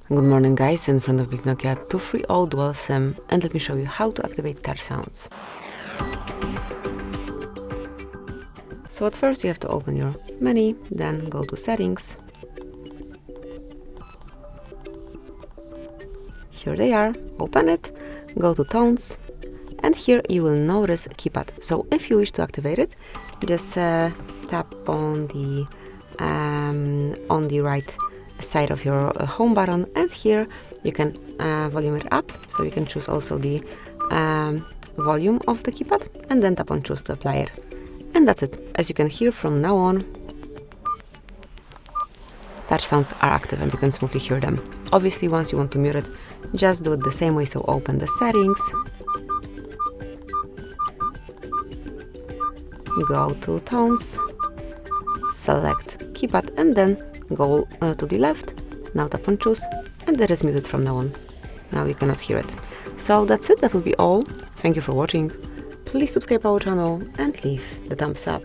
Good morning guys, in front of me is Nokia 230 Dual SIM, and let me show you how to activate touch sounds. So at first you have to open your menu, then go to settings. Here they are, open it, go to tones, and here you will notice keypad. So if you wish to activate it, just tap on the right side of your home button, and here you can volume it up, so you can choose also the volume of the keypad, and then tap on choose to apply it. And that's it. As you can hear, from now on touch sounds are active and you can smoothly hear them. Obviously, once you want to mute it, just do it the same way. So open the settings, go to tones, select keypad, and then go to the left. Now tap on choose, and that is muted from now on. Now you cannot hear it. So that's it, that will be all. Thank you for watching. Please subscribe our channel and leave the thumbs up.